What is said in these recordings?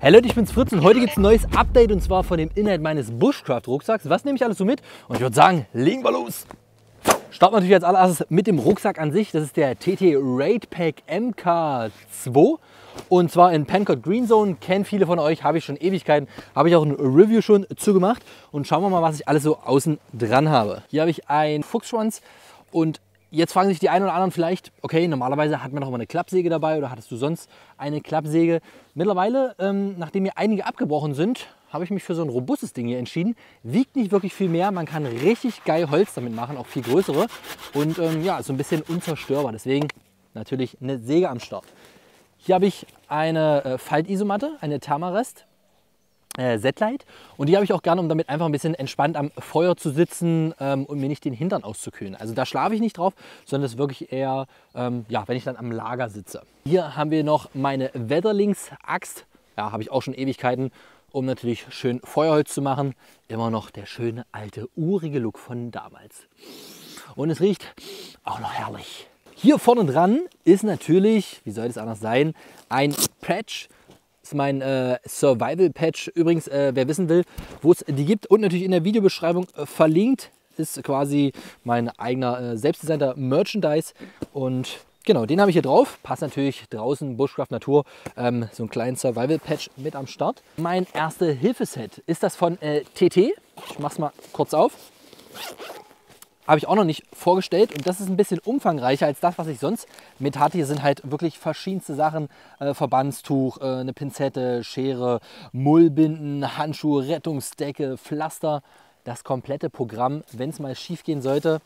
Hey Leute, ich bin's Fritz und heute gibt es ein neues Update und zwar von dem Inhalt meines Bushcraft Rucksacks. Was nehme ich alles so mit? Und ich würde sagen, legen wir los! Starten wir natürlich als allererstes mit dem Rucksack an sich. Das ist der TT Raid Pack MK2 und zwar in Pancot Green Zone. Kennen viele von euch, habe ich schon Ewigkeiten, habe ich auch ein Review schon zugemacht. Und schauen wir mal, was ich alles so außen dran habe. Hier habe ich einen Fuchsschwanz und jetzt fragen sich die einen oder anderen vielleicht, okay, normalerweise hat man doch mal eine Klappsäge dabei oder hattest du sonst eine Klappsäge? Mittlerweile, nachdem mir einige abgebrochen sind, habe ich mich für so ein robustes Ding hier entschieden. Wiegt nicht wirklich viel mehr, man kann richtig geil Holz damit machen, auch viel größere. Und ja, so ein bisschen unzerstörbar, deswegen natürlich eine Säge am Start. Hier habe ich eine Faltisomatte, eine Thermarest. Z-Lite und die habe ich auch gerne, um damit einfach ein bisschen entspannt am Feuer zu sitzen und mir nicht den Hintern auszukühlen. Also da schlafe ich nicht drauf, sondern das ist wirklich eher, ja, wenn ich dann am Lager sitze. Hier haben wir noch meine Wetterlings-Axt. Ja, habe ich auch schon Ewigkeiten, um natürlich schön Feuerholz zu machen. Immer noch der schöne alte urige Look von damals. Und es riecht auch noch herrlich. Hier vorne dran ist natürlich, wie soll es anders sein, ein Patch. Das ist mein Survival Patch. Übrigens, wer wissen will, wo es die gibt und natürlich in der Videobeschreibung verlinkt, ist quasi mein eigener selbstdesignter Merchandise. Und genau, den habe ich hier drauf. Passt natürlich draußen, Bushcraft Natur, so einen kleinen Survival Patch mit am Start. Mein Erste-Hilfe-Set ist das von TT. Ich mache es mal kurz auf. Habe ich auch noch nicht vorgestellt und das ist ein bisschen umfangreicher als das, was ich sonst mit hatte. Hier sind halt wirklich verschiedenste Sachen, Verbandstuch, eine Pinzette, Schere, Mullbinden, Handschuhe, Rettungsdecke, Pflaster. Das komplette Programm, wenn es mal schief gehen sollte,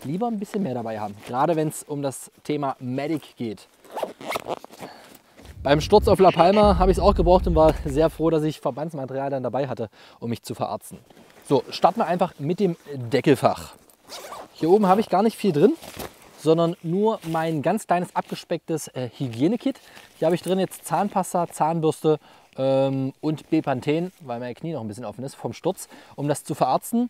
lieber ein bisschen mehr dabei haben. Gerade wenn es um das Thema Medic geht. Beim Sturz auf La Palma habe ich es auch gebraucht und war sehr froh, dass ich Verbandsmaterial dann dabei hatte, um mich zu verarzten. So, starten wir einfach mit dem Deckelfach. Hier oben habe ich gar nicht viel drin, sondern nur mein ganz kleines abgespecktes Hygienekit. Hier habe ich drin jetzt Zahnpasta, Zahnbürste und Bepanthen, weil mein Knie noch ein bisschen offen ist vom Sturz, um das zu verarzten.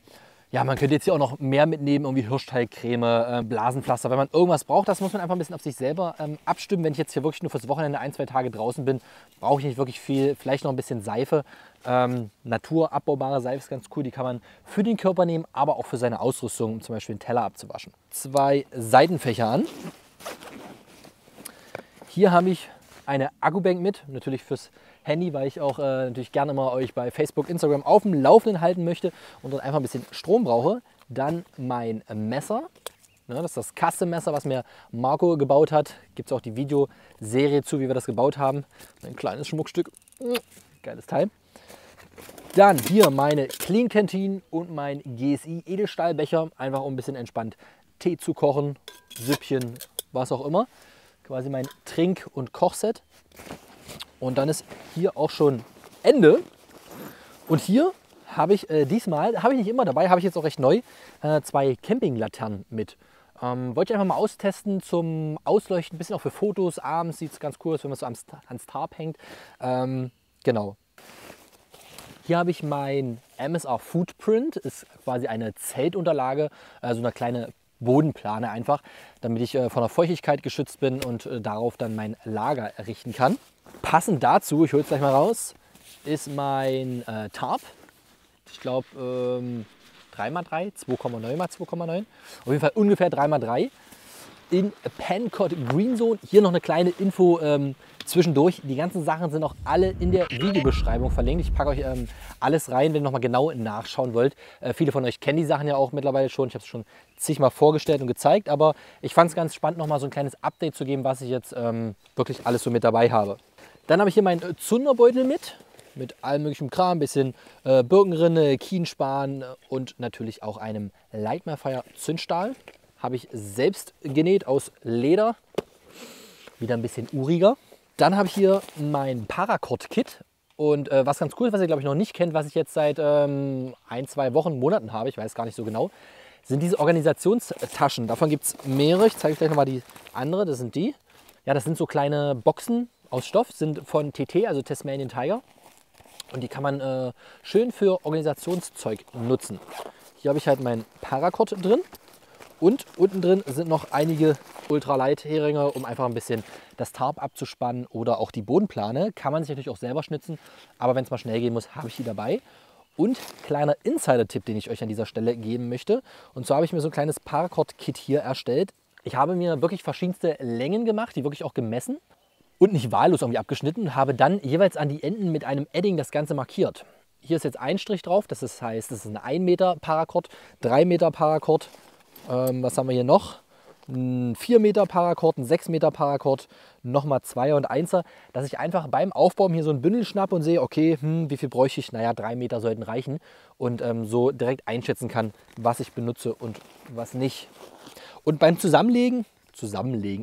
Ja, man könnte jetzt hier auch noch mehr mitnehmen, irgendwie Hirschteigcreme, Blasenpflaster. Wenn man irgendwas braucht, das muss man einfach ein bisschen auf sich selber abstimmen. Wenn ich jetzt hier wirklich nur fürs Wochenende 1-2 Tage draußen bin, brauche ich nicht wirklich viel. Vielleicht noch ein bisschen Seife. Naturabbaubbare Seife ist ganz cool, die kann man für den Körper nehmen, aber auch für seine Ausrüstung, um zum Beispiel einen Teller abzuwaschen. 2 Seitenfächer an. Hier habe ich eine Akkubank mit, natürlich fürs Handy, weil ich auch natürlich gerne immer euch bei Facebook, Instagram auf dem Laufenden halten möchte und dort einfach ein bisschen Strom brauche. Dann mein Messer. Ja, das ist das Custom-Messer, was mir Marco gebaut hat. Gibt es auch die Videoserie zu, wie wir das gebaut haben. Ein kleines Schmuckstück. Geiles Teil. Dann hier meine Clean Canteen und mein GSI Edelstahlbecher. Einfach um ein bisschen entspannt Tee zu kochen, Süppchen, was auch immer. Quasi mein Trink- und Kochset. Und dann ist hier auch schon Ende. Und hier habe ich diesmal, habe ich nicht immer dabei, habe ich jetzt auch recht neu, 2 Campinglaternen mit. Wollte ich einfach mal austesten zum Ausleuchten, ein bisschen auch für Fotos. Abends sieht es ganz cool aus, wenn man so ans Tarp hängt. Genau. Hier habe ich mein MSR Footprint, ist quasi eine Zeltunterlage, also eine kleine Bodenplane einfach, damit ich von der Feuchtigkeit geschützt bin und darauf dann mein Lager errichten kann. Passend dazu, ich hole es gleich mal raus, ist mein Tarp. Ich glaube 3x3, 2,9x 2,9. Auf jeden Fall ungefähr 3x3 in Pancot Green Zone. Hier noch eine kleine Info zwischendurch. Die ganzen Sachen sind auch alle in der Videobeschreibung verlinkt. Ich packe euch alles rein, wenn ihr noch mal genau nachschauen wollt. Viele von euch kennen die Sachen ja auch mittlerweile schon. Ich habe es schon zigmal vorgestellt und gezeigt. Aber ich fand es ganz spannend, noch mal so ein kleines Update zu geben, was ich jetzt wirklich alles so mit dabei habe. Dann habe ich hier meinen Zunderbeutel mit allem möglichen Kram, ein bisschen Birkenrinne, Kienspan und natürlich auch einem Lightmare Zündstahl. Habe ich selbst genäht aus Leder, wieder ein bisschen uriger. Dann habe ich hier mein Paracord-Kit und was ganz cool ist, was ihr glaube ich noch nicht kennt, was ich jetzt seit 1-2 Wochen, Monaten habe, ich weiß gar nicht so genau, sind diese Organisationstaschen. Davon gibt es mehrere, ich zeige euch gleich nochmal die andere, das sind die. Ja, das sind so kleine Boxen aus Stoff, sind von TT, also Tasmanian Tiger. Und die kann man schön für Organisationszeug nutzen. Hier habe ich halt mein Paracord drin. Und unten drin sind noch einige Ultralight-Heringe, um einfach ein bisschen das Tarp abzuspannen oder auch die Bodenplane. Kann man sich natürlich auch selber schnitzen, aber wenn es mal schnell gehen muss, habe ich die dabei. Und kleiner Insider-Tipp, den ich euch an dieser Stelle geben möchte. Und zwar habe ich mir so ein kleines Paracord-Kit hier erstellt. Ich habe mir wirklich verschiedenste Längen gemacht, die wirklich auch gemessen und nicht wahllos irgendwie abgeschnitten. Habe dann jeweils an die Enden mit einem Edding das Ganze markiert. Hier ist jetzt ein Strich drauf, das heißt, das ist ein 1 Meter Paracord, 3 Meter Paracord. Was haben wir hier noch? Ein 4 Meter Paracord, ein 6 Meter Paracord, nochmal 2er und 1er, dass ich einfach beim Aufbauen hier so ein Bündel schnappe und sehe, okay, wie viel bräuchte ich? Naja, 3 Meter sollten reichen und so direkt einschätzen kann, was ich benutze und was nicht. Und beim Zusammenlegen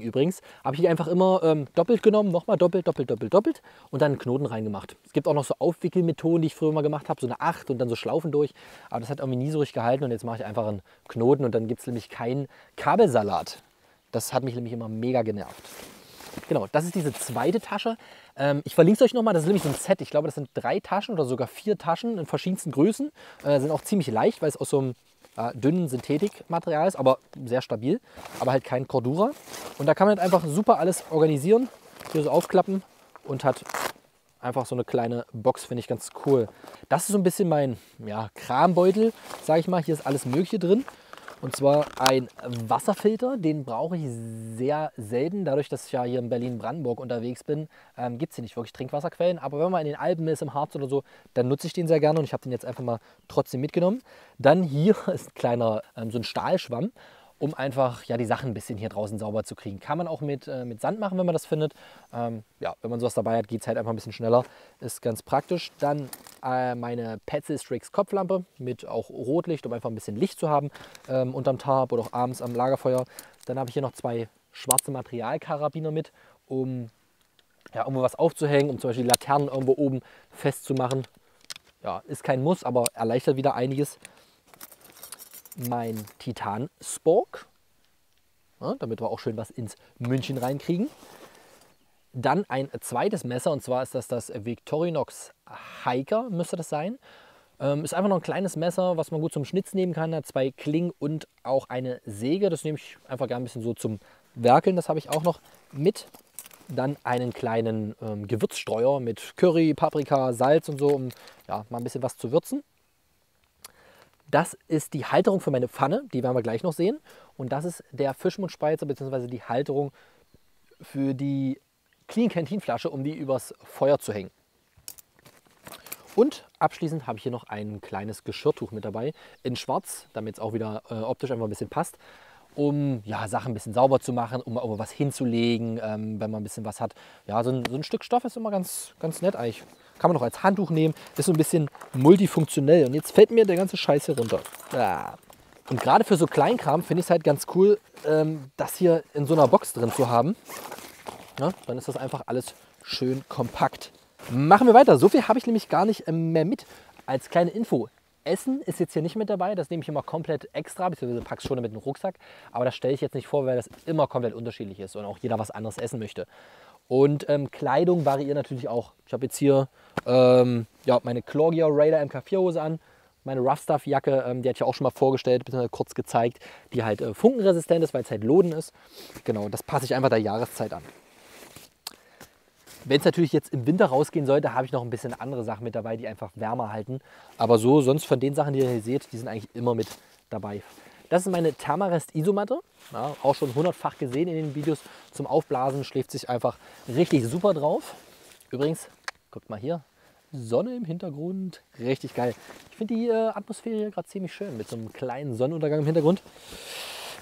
übrigens, habe ich einfach immer doppelt genommen, nochmal doppelt und dann einen Knoten reingemacht. Es gibt auch noch so Aufwickelmethoden, die ich früher mal gemacht habe, so eine 8 und dann so Schlaufen durch. Aber das hat irgendwie nie so richtig gehalten und jetzt mache ich einfach einen Knoten und dann gibt es nämlich keinen Kabelsalat. Das hat mich nämlich immer mega genervt. Genau, das ist diese zweite Tasche. Ich verlinke es euch nochmal, das ist nämlich so ein Set. Ich glaube, das sind 3 Taschen oder sogar 4 Taschen in verschiedensten Größen. Sind auch ziemlich leicht, weil es aus so einem dünnen Synthetikmaterial ist, aber sehr stabil, aber halt kein Cordura. Und da kann man halt einfach super alles organisieren, hier so aufklappen und hat einfach so eine kleine Box, finde ich ganz cool. Das ist so ein bisschen mein Krambeutel, sage ich mal. Hier ist alles Mögliche drin. Und zwar ein Wasserfilter, den brauche ich sehr selten. Dadurch, dass ich ja hier in Berlin-Brandenburg unterwegs bin, gibt es hier nicht wirklich Trinkwasserquellen. Aber wenn man in den Alpen ist, im Harz oder so, dann nutze ich den sehr gerne und ich habe den jetzt einfach mal trotzdem mitgenommen. Dann hier ist ein kleiner, so ein Stahlschwamm, um einfach die Sachen ein bisschen hier draußen sauber zu kriegen. Kann man auch mit Sand machen, wenn man das findet. Wenn man sowas dabei hat, geht es halt einfach ein bisschen schneller. Ist ganz praktisch. Dann meine Petzl Strix Kopflampe mit auch Rotlicht, um einfach ein bisschen Licht zu haben unterm Tarp oder auch abends am Lagerfeuer. Dann habe ich hier noch 2 schwarze Materialkarabiner mit, um irgendwo was aufzuhängen, um zum Beispiel die Laternen irgendwo oben festzumachen. Ja, ist kein Muss, aber erleichtert wieder einiges. Mein Titan-Spork, damit wir auch schön was ins Mündchen reinkriegen. Dann ein zweites Messer, und zwar ist das Victorinox Hiker, müsste das sein. Ist einfach noch ein kleines Messer, was man gut zum Schnitz nehmen kann. Hat 2 Klingen und auch eine Säge. Das nehme ich einfach gerne ein bisschen so zum Werkeln. Das habe ich auch noch mit. Dann einen kleinen Gewürzstreuer mit Curry, Paprika, Salz und so, um mal ein bisschen was zu würzen. Das ist die Halterung für meine Pfanne, die werden wir gleich noch sehen. Und das ist der Fischmundspreizer bzw. die Halterung für die Clean Canteen Flasche, um die übers Feuer zu hängen. Und abschließend habe ich hier noch ein kleines Geschirrtuch mit dabei, in schwarz, damit es auch wieder optisch einfach ein bisschen passt, um Sachen ein bisschen sauber zu machen, um auch was hinzulegen, wenn man ein bisschen was hat. Ja, so ein Stück Stoff ist immer ganz nett eigentlich. Kann man noch als Handtuch nehmen, ist so ein bisschen multifunktionell. Und jetzt fällt mir der ganze Scheiß hier runter. Ja. Und gerade für so Kleinkram finde ich es halt ganz cool, das hier in so einer Box drin zu haben. Ja, dann ist das einfach alles schön kompakt. Machen wir weiter. So viel habe ich nämlich gar nicht mehr mit. Als kleine Info. Essen ist jetzt hier nicht mit dabei. Das nehme ich immer komplett extra, beziehungsweise packe es schon mit dem Rucksack. Aber das stelle ich jetzt nicht vor, weil das immer komplett unterschiedlich ist und auch jeder was anderes essen möchte. Und Kleidung variiert natürlich auch. Ich habe jetzt hier meine Clorgia Raider MK4 Hose an. Meine Rough Stuff Jacke, die hatte ich ja auch schon mal vorgestellt, bzw. kurz gezeigt, die halt funkenresistent ist, weil es halt Loden ist. Genau, das passe ich einfach der Jahreszeit an. Wenn es natürlich jetzt im Winter rausgehen sollte, habe ich noch ein bisschen andere Sachen mit dabei, die einfach wärmer halten. Aber so, sonst von den Sachen, die ihr hier seht, die sind eigentlich immer mit dabei. Das ist meine Thermarest Isomatte, auch schon 100-fach gesehen in den Videos. Zum Aufblasen schläft sich einfach richtig super drauf. Übrigens, guckt mal hier, Sonne im Hintergrund, richtig geil. Ich finde die Atmosphäre hier gerade ziemlich schön mit so einem kleinen Sonnenuntergang im Hintergrund.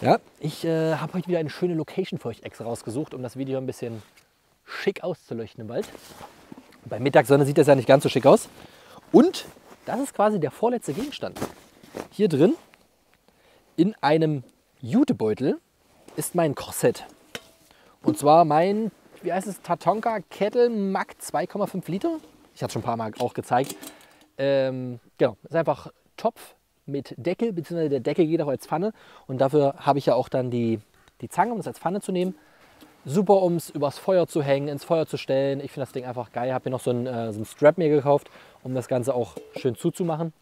Ja, ich habe heute wieder eine schöne Location für euch extra rausgesucht, um das Video ein bisschen schick auszuleuchten im Wald. Bei Mittagssonne sieht das ja nicht ganz so schick aus. Und das ist quasi der vorletzte Gegenstand. Hier drin in einem Jutebeutel ist mein Korsett. Und zwar mein, wie heißt es, Tatonka Kettle Mac 2,5 Liter. Ich hatte es schon ein paar Mal auch gezeigt. Genau, ist einfach Topf mit Deckel, beziehungsweise der Deckel geht auch als Pfanne. Und dafür habe ich ja auch dann die Zange, um es als Pfanne zu nehmen. Super, um es übers Feuer zu hängen, ins Feuer zu stellen. Ich finde das Ding einfach geil. Ich habe mir noch so einen Strap mir gekauft, um das Ganze auch schön zuzumachen.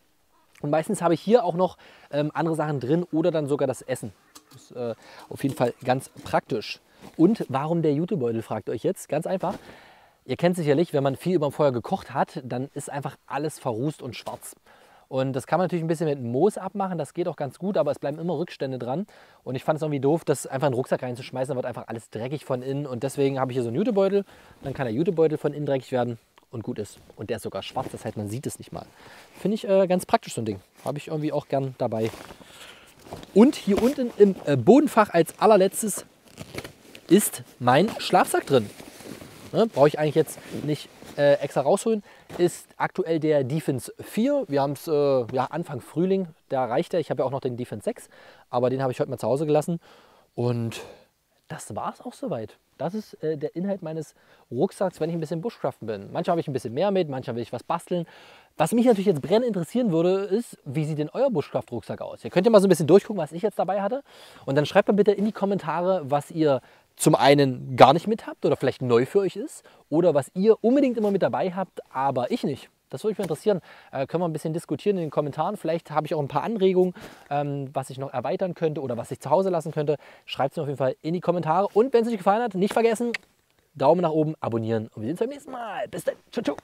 Und meistens habe ich hier auch noch andere Sachen drin oder dann sogar das Essen. Das ist auf jeden Fall ganz praktisch. Und warum der Jutebeutel, fragt euch jetzt? Ganz einfach. Ihr kennt sicherlich, wenn man viel über dem Feuer gekocht hat, dann ist einfach alles verrußt und schwarz. Und das kann man natürlich ein bisschen mit Moos abmachen, das geht auch ganz gut, aber es bleiben immer Rückstände dran. Und ich fand es irgendwie doof, das einfach in den Rucksack reinzuschmeißen, dann wird einfach alles dreckig von innen. Und deswegen habe ich hier so einen Jutebeutel, dann kann der Jutebeutel von innen dreckig werden und gut ist. Und der ist sogar schwarz, das heißt, man sieht es nicht mal. Finde ich ganz praktisch, so ein Ding. Habe ich irgendwie auch gern dabei. Und hier unten im Bodenfach als allerletztes ist mein Schlafsack drin. Ne, brauche ich eigentlich jetzt nicht extra rausholen. Ist aktuell der Defense 4. Wir haben es Anfang Frühling, da reicht er. Ich habe ja auch noch den Defense 6, aber den habe ich heute mal zu Hause gelassen. Und das war es auch soweit. Das ist der Inhalt meines Rucksacks, wenn ich ein bisschen Bushcraften bin. Manchmal habe ich ein bisschen mehr mit, manchmal will ich was basteln. Was mich natürlich jetzt brennend interessieren würde, ist, wie sieht denn euer Bushcraft-Rucksack aus? Ihr könnt ja mal so ein bisschen durchgucken, was ich jetzt dabei hatte. Und dann schreibt mal bitte in die Kommentare, was ihr zum einen gar nicht mit habt oder vielleicht neu für euch ist oder was ihr unbedingt immer mit dabei habt, aber ich nicht. Das würde mich mal interessieren. Können wir ein bisschen diskutieren in den Kommentaren. Vielleicht habe ich auch ein paar Anregungen, was ich noch erweitern könnte oder was ich zu Hause lassen könnte. Schreibt es mir auf jeden Fall in die Kommentare. Und wenn es euch gefallen hat, nicht vergessen, Daumen nach oben, abonnieren und wir sehen uns beim nächsten Mal. Bis dann. Ciao, ciao.